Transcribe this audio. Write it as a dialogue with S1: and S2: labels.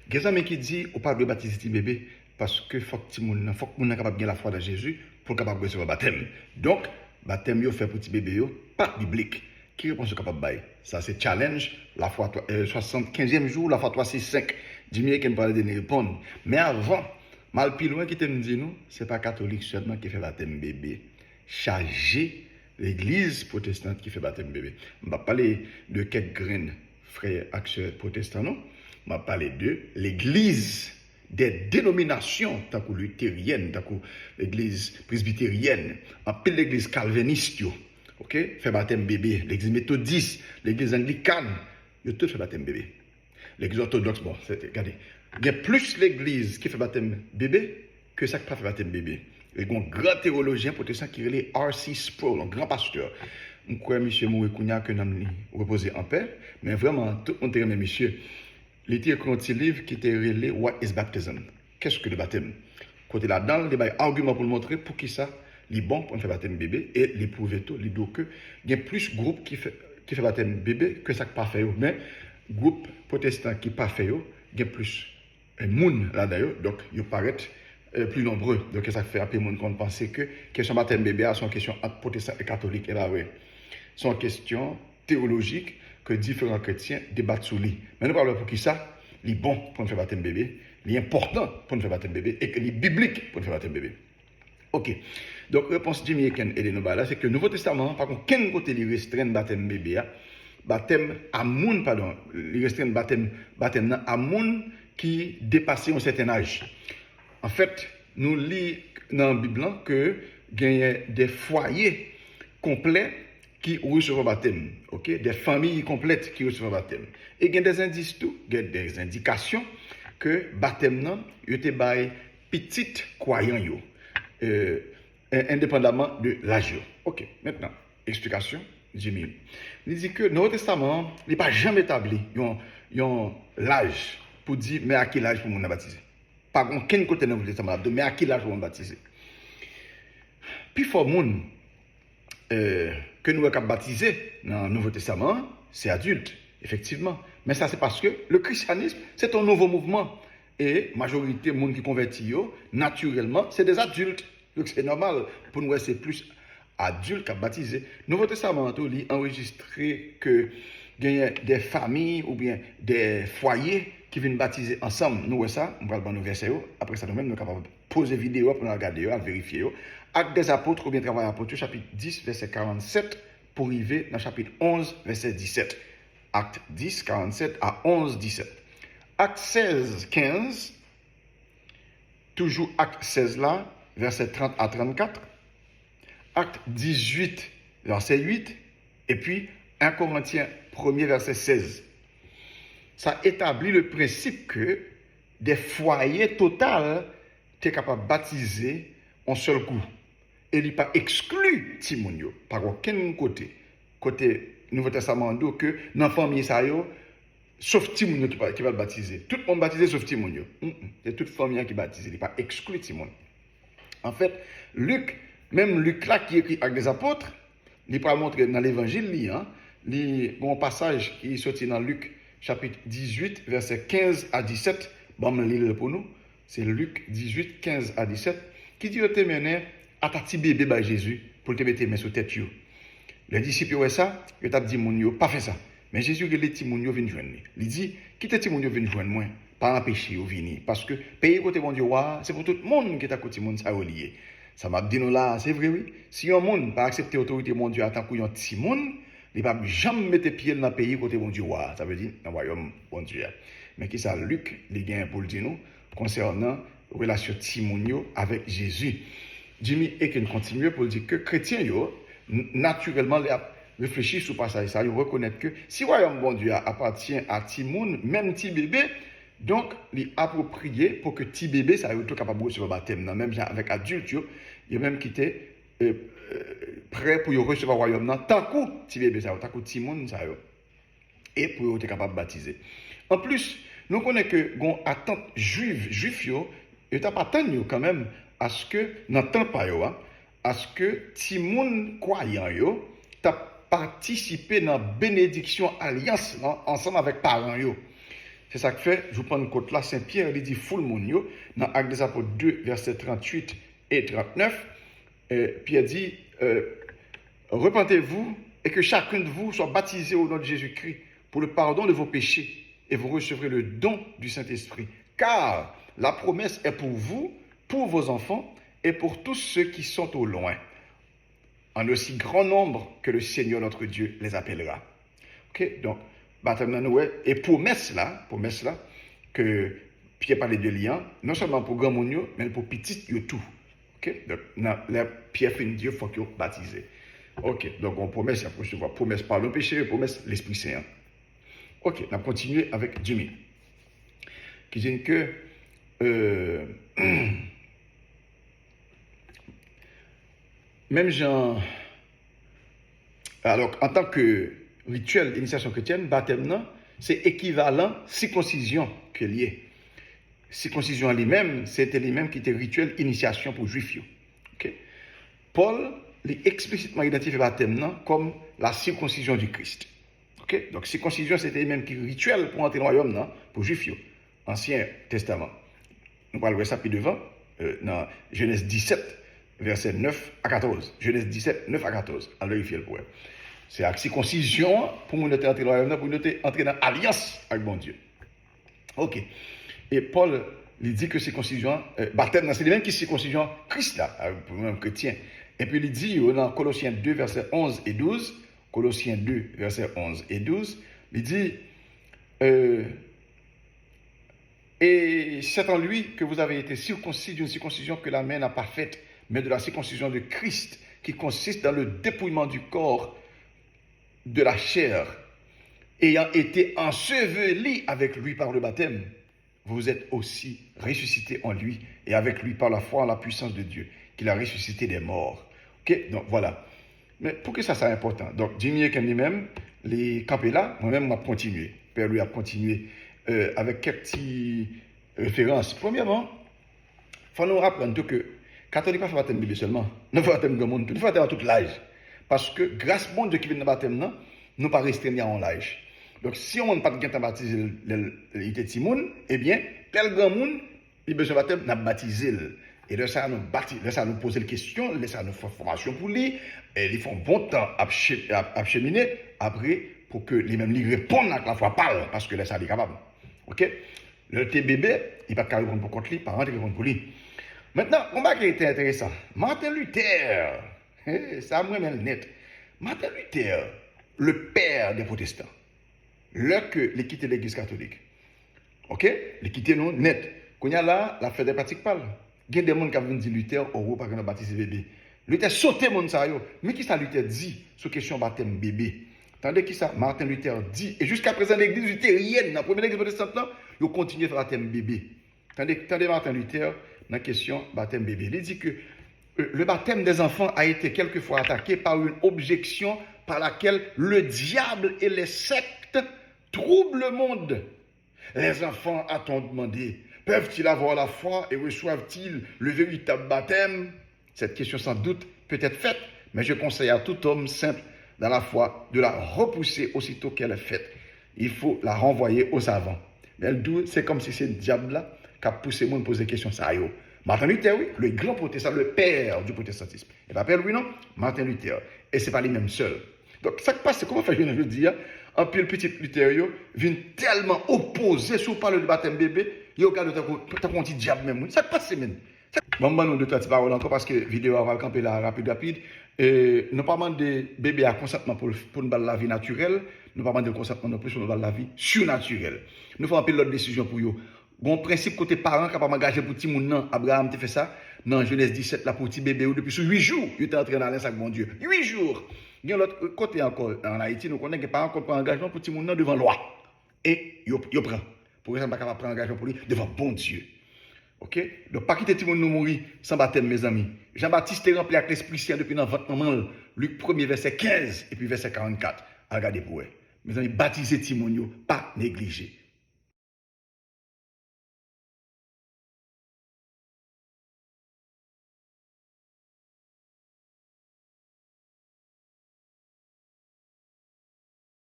S1: Des amis qui disent ou pas de baptiser petit bébé parce que faut que moun faut que moun capable de la foi dans Jésus pour capable recevoir baptême. Donc baptême yo fait pour petit bébé yo pas biblique. Qui réponse capable bail? Ça c'est challenge la foi 75e jour, la foi 365. Dis-moi qu'il parle de répondre. Mais avant, mal plus loin qui te nous dit nous, c'est pas catholique seulement qui fait baptême bébé. Chargé l'église protestante qui fait baptême bébé. On va parler de quelques graines frères acteurs protestants non. On va parler de l'église des dénominations, tant que luthérienne, tant que l'église presbytérienne, en pile l'église calviniste, ok, fait baptême bébé, l'église méthodiste, l'église anglicane, ils tout fait baptême bébé. L'église orthodoxe, bon, regardez, il y a plus l'église qui fait baptême bébé que ça qui ne fait baptême bébé. Il y a un grand théologien protestant qui est R.C. Sproul, un grand pasteur. Je crois que M. Mouekounia que nous reposer en paix, mais vraiment, tout le monde aime monsieur. Il était écrit un petit livre qui était relé What is Baptism? Qu'est-ce que le baptême? Côté là-dedans, il y a un argument pour le montrer pour qui ça, il est bon pour faire baptême bébé et il prouve tout, il dit que il y a plus de groupes qui fait baptême bébé que ça qui pas fait. Mais groupe protestant qui pas fait, il y a plus de monde là d'ailleurs, donc ils paraissent plus nombreux. Donc ça fait un peu de monde qu'on pense que question baptême bébé sont question entre protestants et catholiques. Et là, oui, sont questions théologiques que différents chrétiens débattent sur lui. Mais nous parlons pour qui ça? Il est bon pour nous faire baptême bébé, il est important pour nous faire baptême bébé et qu'il est biblique pour nous faire baptême bébé. Ok. Donc, réponse Jimmy Ken et de nous là, c'est que le Nouveau Testament, par contre, quel côté il restreint baptême bébé, baptême à moun, pardon, il restreint baptême à moun qui dépasse un certain âge. En fait, nous lisons dans la Bible que il y a des foyers complets qui reçoivent le baptême, ok? Des familles complètes qui reçoivent le baptême. Et il y a des indices tout, il y a des indications que le baptême non, il était by petite croyant yo, indépendamment de l'âge. Ok, maintenant, explication, Jimmy. Il dit que le Nouveau Testament n'est pas jamais établi l'âge pour dire mais à quel âge pour mon baptiser. Pas aucun côté dans le Nouveau Testament, mais à quel âge pour mon baptiser. Puis il faut monde que nous avons baptisé dans le Nouveau Testament, c'est adulte, effectivement. Mais ça, c'est parce que le christianisme, c'est un nouveau mouvement. Et la majorité des gens qui convertissent, naturellement, c'est des adultes. Donc c'est normal. Pour nous, c'est plus adultes qu'à baptiser. Le Nouveau Testament, il a enregistré que il y a des familles ou bien des foyers qui viennent baptiser ensemble. Nous, ça, on va le nous verser. Après ça, nous-mêmes, nous sommes capables de poser vidéo pour nous regarder, à vérifier. Actes des apôtres ou bien travail apôtres, chapitre 10, verset 47, pour arriver dans chapitre 11, verset 17. Acte 10, 47 à 11, 17. Acte 16, 15, toujours acte 16 là, verset 30 à 34. Acte 18, verset 8. Et puis 1 Corinthiens 1er, verset 16. Ça établit le principe que des foyers totaux sont capables de baptiser en seul coup. Et il n'est pas exclu Timonio par aucun côté. Côté Nouveau Testament, que dans la famille, sauf Timonio qui va le baptiser. Tout le monde baptisé sauf Timonio. C'est toute famille qui baptise. Il n'est pas exclu Timonio. En fait, même Luc là qui écrit avec des apôtres, il va montrer dans l'évangile, il y a un passage qui est sorti dans Luc chapitre 18, verset 15 à 17. Bon, je vais lire pour nous. C'est Luc 18, 15 à 17, qui dit au témoignage à ta petit bébé par Jésus pour te mettre les mains sur tête. Les disciples ont ça, ils ont dit mon pas fait ça. Mais Jésus il les petits moun yo viennent joindre. Il dit quitte petit moun yo viennent joindre moi, pas empêcher yo venir parce que pays côté bon Dieu c'est pour tout le monde qui est à côté monde ça lié. Ça m'a dit nous là, c'est vrai oui. Si un monde pas accepter autorité mon Dieu en tant qu'un petit monde, il va jamais mettre pied dans le pays côté bon Dieu ça veut dire dans royaume bon Dieu. Mais qui ça Luc les gain pour le dire nous concernant relation petit moun yo avec Jésus. Jimmy Eken continue pour dire que chrétiens yo naturellement réfléchir sur passage ça, ils reconnaissent que si le royaume bon Dieu appartient à petit monde, même petit bébé, donc il est approprié pour que petit bébé ça soit capable de recevoir le baptême, même avec adulte, il a même quitté prêt pour recevoir le royaume tant que petit bébé ça, tant que petit monde ça et pour être capable de baptiser. En plus, nous connaissons que gon attente juif yo, et t'as pas attendu quand même à ce que dans temps pas yo, à ce que petit monde croyant yo t'a participer dans la bénédiction alliance ensemble avec parents yo. C'est ça que fait, je vous prends une côte là, Saint-Pierre, il dit full moun yo, dans Actes des Apôtres 2, versets 38 et 39, Pierre dit, repentez-vous et que chacun de vous soit baptisé au nom de Jésus-Christ pour le pardon de vos péchés et vous recevrez le don du Saint-Esprit. Car la promesse est pour vous, pour vos enfants et pour tous ceux qui sont au loin, en aussi grand nombre que le Seigneur notre Dieu les appellera. Ok, donc, baptême dans Noël, et promesse là, que Pierre parlait de lien, non seulement pour grand monde, mais pour petit yo tout. Ok, donc, la Pierre fait Dieu, il faut qu'il baptisé. Ok, donc on promesse, après je vois promesse par le péché, promesse l'Esprit Saint. Ok, on a continué avec Jimmy, qui dit que même Jean, alors en tant que rituel d'initiation chrétienne, baptême, c'est équivalent circoncision que lié. Circoncision lui-même, c'était lui-même qui était rituel initiation pour juifs. Okay? Paul lui explicitement identifié le baptême comme la circoncision du Christ. Okay? Donc circoncision, c'était lui-même qui rituel pour entrer dans le royaume pour juifs, Ancien Testament. Nous parlons de ça plus devant, dans Genèse 17, versets 9 à 14. Genèse 17, 9 à 14. À vérifier le point. C'est la circoncision pour nous entrer dans le royaume, pour nous entrer dans l'alliance avec bon Dieu. Ok. Et Paul il dit que circoncision, baptême, c'est lui-même qui circoncision Christ là, pour nous chrétiens. Et puis il dit dans Colossiens 2, versets 11 et 12, Colossiens 2, versets 11 et 12, il dit et c'est en lui que vous avez été circoncis d'une circoncision que la main n'a pas faite, mais de la circoncision de Christ, qui consiste dans le dépouillement du corps de la chair, ayant été enseveli avec lui par le baptême. Vous êtes aussi ressuscités en lui et avec lui par la foi en la puissance de Dieu, qu'il a ressuscité des morts. Ok, donc voilà. Mais pour que ça soit important, donc Jimmy et lui-même, les campés là, moi-même, on a continué. Père lui a continué avec quelques petites références. Premièrement, il faut nous rappeler que catholique ne fait pas baptême bébé seulement, nous faisons baptême de monde, nous faisons baptême à tout l'âge. Parce que grâce à Dieu qui vient de baptême, nous ne pas restreindre en l'âge. Donc si on n'a pas de baptiser l'ité de Timoun, eh bien, tel grand monde, il a besoin de baptême, n'a baptisé. Et là, ça nous pose la question, là, ça nous fait formation pour lui, et ils font bon temps à cheminer, après, pour que les mêmes lui répondent à la fois parle, parce que là, ça est capable. Ok? Le petit bébé, il va pas répondre pour contre lui, parents répondre pour lui. Maintenant, combat qui était intéressant. Martin Luther, ça moi-même net. Martin Luther, le père des protestants, là que les quitter l'église catholique. Ok? Les quitter nous net. Quand il y a là, la fête des pratiques parle. Il y a des gens qui ont dit Luther, au par exemple, baptisé bébé. Luther sauté mon ça yo. Mais qui ça Luther dit sur question baptême bébé? Tandis que ça, Martin Luther dit, et jusqu'à présent, l'église luthérienne, dans la première église protestante, ils ont continué à faire baptême bébé. Tandis que Martin Luther, dans la question baptême bébé, il dit que le baptême des enfants a été quelquefois attaqué par une objection par laquelle le diable et les sectes troublent le monde. Les enfants, a-t-on demandé, peuvent-ils avoir la foi et reçoivent-ils le véritable baptême? Cette question sans doute peut être faite, mais je conseille à tout homme simple dans la foi de la repousser aussitôt qu'elle est faite. Il faut la renvoyer aux savants. C'est comme si c'est le diable-là qui a poussé le monde à poser des questions. Ça, yo. Martin Luther, oui, le grand protestant, le père du protestantisme. Il s'appelle lui, non? Martin Luther. Et ce n'est pas lui-même seul. Donc, ça qui passe, c'est comment faire, je veux dire, un peu le petit Luther, vient tellement opposé, si on parle de baptême bébé, il regarde un petit diable même. Ça qui passe, c'est même. Bon, nous deux, trois paroles encore parce que la vidéo va camper là rapide. Nous pas demander bébé à consentement pour nous la vie naturelle, nous pas demander consentement non plus pour nous la vie surnaturelle. Nous faisons un peu l'autre décision pour eux. Bon principe côté parents capable d'engager pour petit moun Abraham te fait ça dans Genèse 17 là pour petit bébé ou depuis 8 jours, il est entré dans l'alliance avec mon Dieu. 8 jours. Il y a l'autre côté encore en Haïti, nous connaissons que les parents prennent engagement pour petit moun devant la loi. Et ils prennent. Pour ça, ils ne peuvent pas prendre engagement pour lui devant bon Dieu. Ok? Donc, pas quitter tout le monde nous mourir sans baptême, mes amis. Jean-Baptiste est rempli avec l'Esprit Saint depuis dans votre maman. Luc 1er, verset 15 et puis verset 44. Regardez pour eux. Mes amis, baptisez Timonio, pas négliger.